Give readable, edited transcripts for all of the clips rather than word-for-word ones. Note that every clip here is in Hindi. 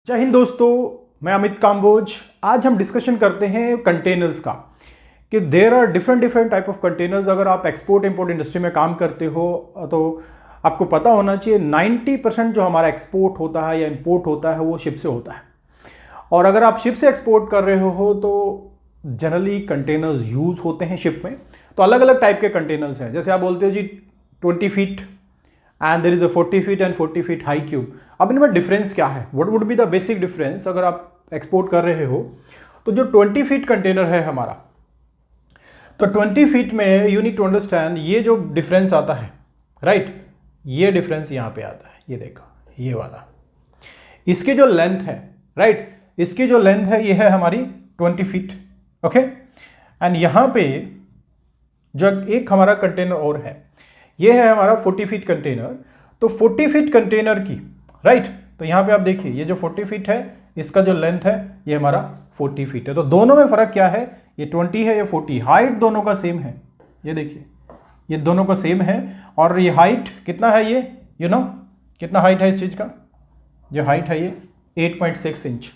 जय हिंद दोस्तों, मैं अमित काम्बोज। आज हम डिस्कशन करते हैं कंटेनर्स का कि there are different type of containers. अगर आप एक्सपोर्ट इंपोर्ट इंडस्ट्री में काम करते हो तो आपको पता होना चाहिए 90% जो हमारा एक्सपोर्ट होता है या इंपोर्ट होता है वो शिप से होता है। और अगर आप शिप से एक्सपोर्ट कर रहे हो तो जनरली कंटेनर्स यूज़ होते हैं शिप में। तो अलग अलग टाइप के कंटेनर्स हैं। जैसे आप बोलते हो जी 20 feet and there is a 40 feet and 40 feet high cube. अब इनमें डिफरेंस क्या है? What would be the basic difference? अगर आप एक्सपोर्ट कर रहे हो तो जो 20 फीट कंटेनर है हमारा, तो 20 फीट में यू नीड टू अंडरस्टैंड ये जो डिफरेंस आता है, राइट? ये डिफरेंस यहाँ पे आता है, ये देखो, ये वाला। इसकी जो लेंथ है, राइट, इसकी जो लेंथ है ये है हमारी 20 फीट, ओके। एंड यहाँ पे जो एक हमारा कंटेनर और है, ये है हमारा 40 फीट कंटेनर। तो 40 फीट कंटेनर की, राइट, तो यहाँ पे आप देखिए ये जो 40 फीट है इसका जो लेंथ है ये हमारा 40 फीट है। तो दोनों में फ़र्क क्या है? ये 20 है, ये 40। हाइट दोनों का सेम है, ये देखिए, ये दोनों का सेम है। और ये हाइट कितना है, ये यू नो कितना हाइट है इस चीज़ का? जो हाइट है ये 8.6 इंच,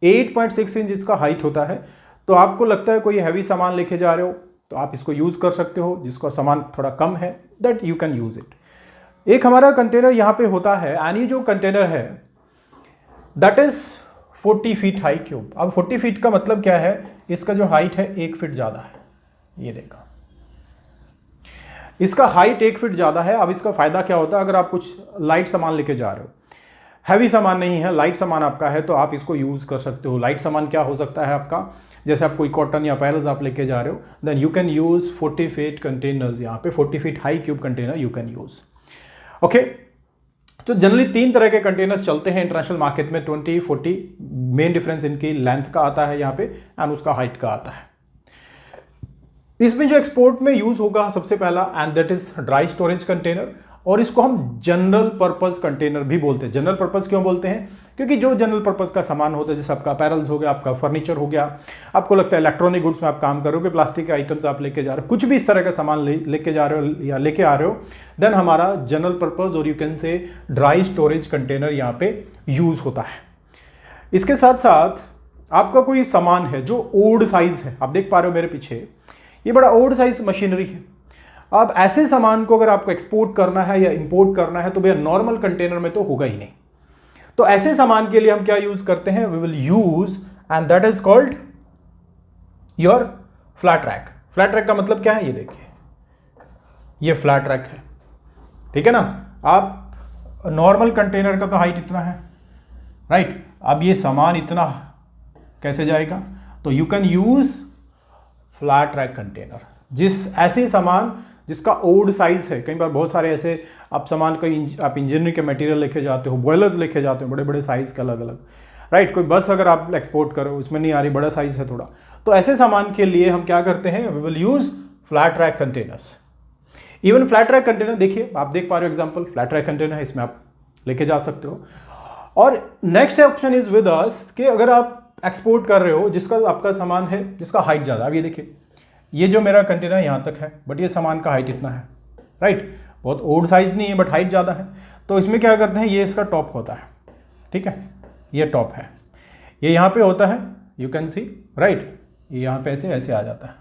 8.6 इंच इसका हाइट होता है। तो आपको लगता है कोई हैवी सामान लेके जा रहे हो तो आप इसको यूज़ कर सकते हो। जिसका सामान थोड़ा कम है that you can use it. एक हमारा कंटेनर यहाँ पे होता है, एंड ये जो कंटेनर है that is 40 feet high cube. अब 40 फीट का मतलब क्या है? इसका जो हाइट है 1 फीट ज़्यादा है, ये देखा, इसका हाइट 1 फीट ज़्यादा है। अब इसका फ़ायदा क्या होता है? अगर आप कुछ लाइट सामान लेके जा रहे हो, हैवी सामान नहीं है, लाइट सामान आपका है, तो आप इसको यूज़ कर सकते हो। लाइट सामान क्या हो सकता है आपका? जैसे आप कोई कॉटन या पैरल्स आप लेके जा रहे हो, then you can use 40 feet containers. यहाँ पे 40 feet high cube container you can use, okay. तो जनरली 3 तरह के कंटेनर्स चलते हैं इंटरनेशनल मार्केट में, 20, 40। मेन डिफरेंस इनकी लेंथ का आता है यहाँ पे एंड उसका हाइट का आता है। इसमें जो एक्सपोर्ट में यूज़ होगा सबसे पहला, and that is dry storage container. और इसको हम जनरल पर्पस कंटेनर भी बोलते हैं। जनरल पर्पस क्यों बोलते हैं? क्योंकि जो जनरल पर्पस का सामान होता है, जैसे आपका अपैरल्स हो गया, आपका फर्नीचर हो गया, आपको लगता है इलेक्ट्रॉनिक गुड्स में आप काम करोगे, प्लास्टिक के आइटम्स आप लेके जा रहे हो, कुछ भी इस तरह का सामान लेके जा रहे हो या लेके आ रहे हो, देन हमारा जनरल पर्पस और you can say dry storage container यहाँ पे यूज़ होता है। इसके साथ साथ आपका कोई सामान है जो ओल्ड साइज है, आप देख पा रहे हो मेरे पीछे, ये बड़ा ओल्ड साइज मशीनरी है। अब ऐसे सामान को अगर आपको एक्सपोर्ट करना है या इंपोर्ट करना है तो भैया नॉर्मल कंटेनर में तो होगा ही नहीं। तो ऐसे सामान के लिए हम क्या यूज करते हैं? We will use, and that is called your flat rack. Flat rack का मतलब क्या है? ये देखिए, ये फ्लैट रैक है, ठीक है ना। आप नॉर्मल कंटेनर का तो हाइट इतना है, राइट। अब ये सामान इतना कैसे जाएगा? तो you can use flat rack container. जिस ऐसे सामान जिसका ओल्ड साइज है, कई बार बहुत सारे ऐसे आप सामान कहीं आप इंजीनियरिंग के मटेरियल लेके जाते हो, बॉयलर्स लेके जाते हो, बड़े बड़े साइज के अलग अलग, राइट। कोई बस अगर आप एक्सपोर्ट करो उसमें नहीं आ रही, बड़ा साइज है थोड़ा, तो ऐसे सामान के लिए हम क्या करते हैं? We will use flat rack containers. Even flat rack container देखिए, आप देख पा रहे हो एग्जाम्पल, फ्लैट रैक कंटेनर है, इसमें आप लेके जा सकते हो। और next option is with us कि अगर आप एक्सपोर्ट कर रहे हो जिसका आपका सामान है जिसका हाइट ज़्यादा, अब ये देखिए, ये जो मेरा कंटेनर यहाँ तक है बट ये सामान का हाइट इतना है, राइट। बहुत ओल्ड साइज नहीं है बट हाइट ज़्यादा है। तो इसमें क्या करते हैं? ये इसका टॉप होता है, ठीक है, ये टॉप है, ये यहाँ पे होता है, यू कैन सी, राइट। ये यहाँ पे ऐसे ऐसे आ जाता है,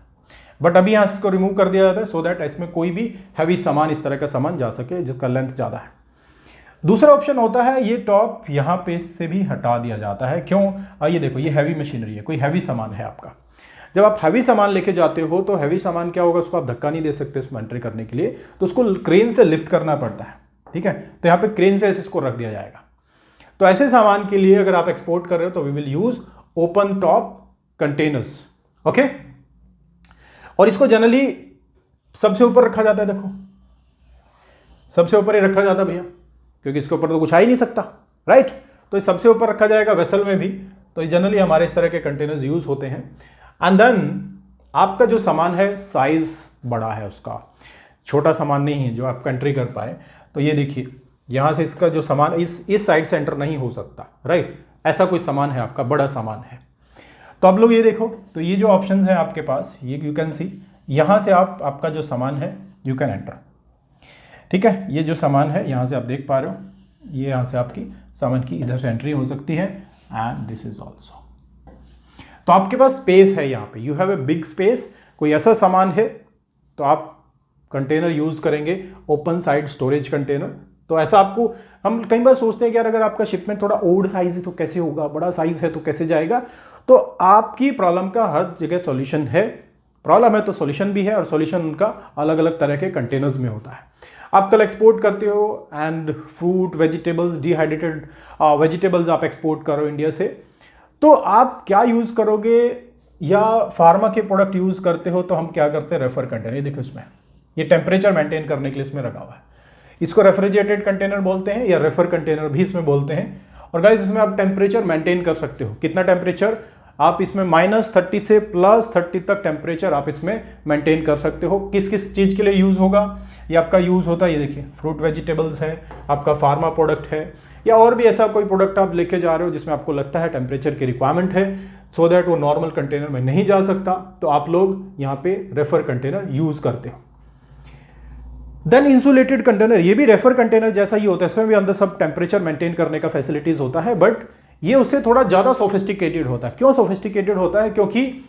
बट अभी यहाँ से इसको रिमूव कर दिया जाता है सो दैट इसमें कोई भी हैवी सामान, इस तरह का सामान जा सके जिसका लेंथ ज़्यादा है। दूसरा ऑप्शन होता है ये टॉप यहाँ पे से भी हटा दिया जाता है। क्यों? ये देखो, ये हैवी मशीनरी है, कोई हैवी सामान है आपका। जब आप हैवी सामान लेके जाते हो तो हैवी सामान क्या होगा? उसको आप धक्का नहीं दे सकते उसमें एंट्री करने के लिए, तो उसको क्रेन से लिफ्ट करना पड़ता है, ठीक है। तो यहाँ पे क्रेन से इसको रख दिया जाएगा। तो ऐसे सामान के लिए अगर आप एक्सपोर्ट कर रहे हो तो we will use open top containers, okay. और इसको जनरली सबसे ऊपर रखा जाता है, देखो सबसे ऊपर ही रखा जाता है भैया, क्योंकि इसके ऊपर तो कुछ आ ही नहीं सकता, राइट। तो सबसे ऊपर रखा जाएगा वेसल में भी। तो जनरली हमारे इस तरह के कंटेनर्स यूज होते हैं। एंड देन आपका जो सामान है साइज बड़ा है, उसका छोटा सामान नहीं है जो आप कंट्री कर पाए। तो ये देखिए, यहाँ से इसका जो सामान इस साइड से एंटर नहीं हो सकता, राइट। ऐसा कोई सामान है आपका, बड़ा सामान है। तो आप लोग ये देखो, तो ये जो ऑप्शंस हैं आपके पास, ये यू कैन सी, यहाँ से आप आपका जो सामान है यू कैन एंटर, ठीक है। ये जो सामान है यहाँ से आप देख पा रहे हो, ये यहाँ से आपकी सामान की इधर से एंट्री हो सकती है एंड दिस इज ऑल्सो। तो आपके पास स्पेस है यहाँ पे, you have a big space. कोई ऐसा सामान है तो आप कंटेनर यूज़ करेंगे, ओपन साइड स्टोरेज कंटेनर। तो ऐसा आपको, हम कई बार सोचते हैं कि यार अगर आपका शिपमेंट थोड़ा ओल्ड साइज है तो कैसे होगा, बड़ा साइज है तो कैसे जाएगा। तो आपकी प्रॉब्लम का हर जगह सॉल्यूशन है। प्रॉब्लम है तो सॉल्यूशन भी है, और सॉल्यूशन उनका अलग अलग तरह के कंटेनर्स में होता है। आप कल एक्सपोर्ट करते हो and fruit, vegetables, dehydrated vegetables आप एक्सपोर्ट करो इंडिया से, तो आप क्या यूज़ करोगे, या फार्मा के प्रोडक्ट यूज़ करते हो तो हम क्या करते हैं, रेफर कंटेनर। ये देखो इसमें ये टेम्परेचर मेंटेन करने के लिए इसमें रखा हुआ है। इसको रेफ्रिजरेटेड कंटेनर बोलते हैं या रेफर कंटेनर भी इसमें बोलते हैं। और गाइस इसमें आप टेम्परेचर मेंटेन कर सकते हो। कितना टेम्परेचर आप इसमें -30 से +30 तक टेम्परेचर आप इसमें मेंटेन कर सकते हो। किस किस चीज़ के लिए यूज़ होगा, ये आपका यूज़ होता है, ये देखिए फ्रूट वेजिटेबल्स है, आपका फार्मा प्रोडक्ट है, या और भी ऐसा कोई प्रोडक्ट आप लेके जा रहे हो जिसमें आपको लगता है टेम्परेचर की रिक्वायरमेंट है, सो दैट वो नॉर्मल कंटेनर में नहीं जा सकता, तो आप लोग यहाँ पे रेफर कंटेनर यूज़ करते हो। देन इंसुलेटेड कंटेनर, ये भी रेफर कंटेनर जैसा ही होता है, इसमें भी अंदर सब टेम्परेचर मेंटेन करने का फैसिलिटीज होता है, बट ये उससे थोड़ा ज़्यादा सोफिस्टिकेटेड होता है। क्यों सोफिस्टिकेटेड होता है, क्योंकि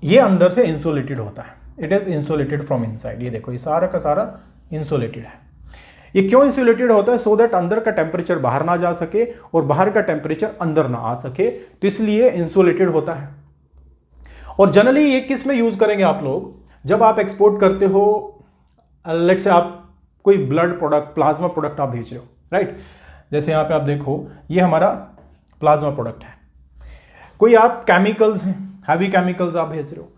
ये अंदर से इंसुलेटेड होता है। It is insulated from inside. ये देखो ये सारा का सारा इंसुलेटेड है। ये क्यों इंसुलेटेड होता है, सो दैट अंदर का टेम्परेचर बाहर ना जा सके और बाहर का टेम्परेचर अंदर ना आ सके, तो इसलिए इंसुलेटेड होता है। और जनरली ये किस में यूज़ करेंगे आप लोग, जब आप एक्सपोर्ट करते हो, लेट्स से आप कोई ब्लड प्रोडक्ट, प्लाज्मा प्रोडक्ट आप भेज रहे हो, राइट। जैसे यहाँ पे आप देखो ये हमारा प्लाज्मा प्रोडक्ट है, कोई आप केमिकल्स हैं, हैवी केमिकल्स आप भेज रहे हो,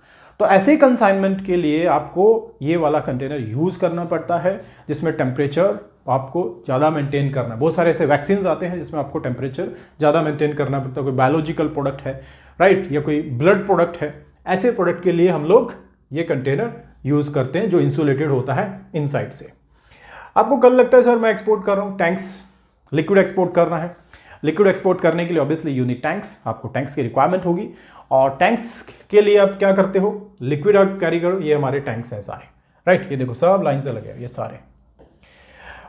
तो ऐसे कंसाइनमेंट के लिए आपको ये वाला कंटेनर यूज़ करना पड़ता है, जिसमें टेम्परेचर आपको ज़्यादा मेंटेन करना है। बहुत सारे ऐसे वैक्सीन आते हैं जिसमें आपको टेम्परेचर ज़्यादा मेंटेन करना पड़ता है, कोई बायोलॉजिकल प्रोडक्ट है, राइट, या कोई ब्लड प्रोडक्ट है। ऐसे प्रोडक्ट के लिए हम लोग ये कंटेनर यूज़ करते हैं जो इंसुलेटेड होता है इनसाइड से। आपको कल लगता है सर मैं एक्सपोर्ट कर रहा हूँ, टैंक्स, लिक्विड एक्सपोर्ट करना है। लिक्विड एक्सपोर्ट करने के लिए ऑब्वियसली यू नीड टैंक्स, आपको टैंक्स की रिक्वायरमेंट होगी, और टैंक्स के लिए आप क्या करते हो, लिक्विड आप कैरी करो। ये हमारे टैंक्स हैं सारे, राइट, ये देखो सब लाइन से लगे ये सारे।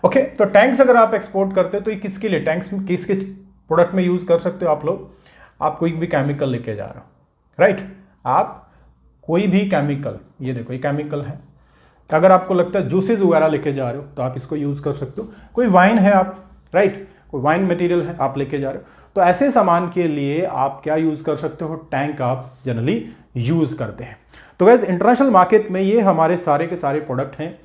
ओके, तो टैंक्स अगर आप एक्सपोर्ट करते हो तो ये किसके लिए, टैंक्स किस किस प्रोडक्ट में यूज़ कर सकते हो आप लोग। आप कोई भी केमिकल लेके जा रहे हो, राइट, आप कोई भी केमिकल, ये देखो ये केमिकल है, अगर आपको लगता है जूसेस वगैरह लेके जा रहे हो तो आप इसको यूज़ कर सकते हो। कोई वाइन है आप, राइट, कोई वाइन मटेरियल है आप लेके जा रहे हो, तो ऐसे सामान के लिए आप क्या यूज़ कर सकते हो, टैंक आप जनरली यूज़ करते हैं। तो गाइस इंटरनेशनल मार्केट में ये हमारे सारे के सारे प्रोडक्ट हैं,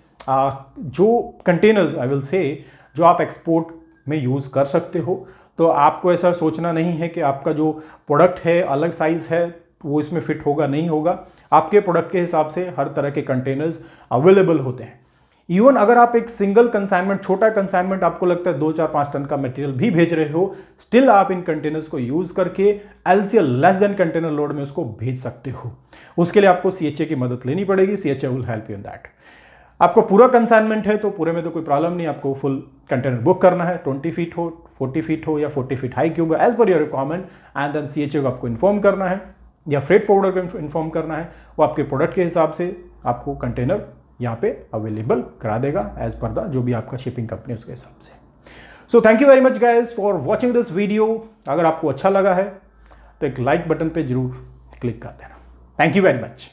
जो कंटेनर्स आई विल से, जो आप एक्सपोर्ट में यूज़ कर सकते हो। तो आपको ऐसा सोचना नहीं है कि आपका जो प्रोडक्ट है अलग साइज़ है वो इसमें फिट होगा, नहीं होगा। आपके प्रोडक्ट के हिसाब से हर तरह के कंटेनर्स अवेलेबल होते हैं। इवन अगर आप एक सिंगल कंसाइनमेंट, छोटा कंसाइनमेंट आपको लगता है 2, 4, 5 टन का मटेरियल भी भेज रहे हो, स्टिल आप इन कंटेनर्स को यूज़ करके LCL less than container load में उसको भेज सकते हो। उसके लिए आपको CHA की मदद लेनी पड़ेगी, CHA will help you in that. आपको पूरा कंसाइनमेंट है तो पूरे में तो कोई प्रॉब्लम नहीं, आपको फुल कंटेनर बुक करना है, 20 फीट हो, 40 फीट हो या 40 feet high cube, as per your requirement, and then CHA को आपको इन्फॉर्म करना है या फ्रेट फॉरवर्डर को इन्फॉर्म करना है। वो आपके प्रोडक्ट के हिसाब से आपको कंटेनर यहाँ पे अवेलेबल करा देगा एज पर द जो भी आपका शिपिंग कंपनी उसके हिसाब से। So thank you very much guys for watching this video. अगर आपको अच्छा लगा है तो एक लाइक बटन पे जरूर क्लिक कर देना। Thank you very much.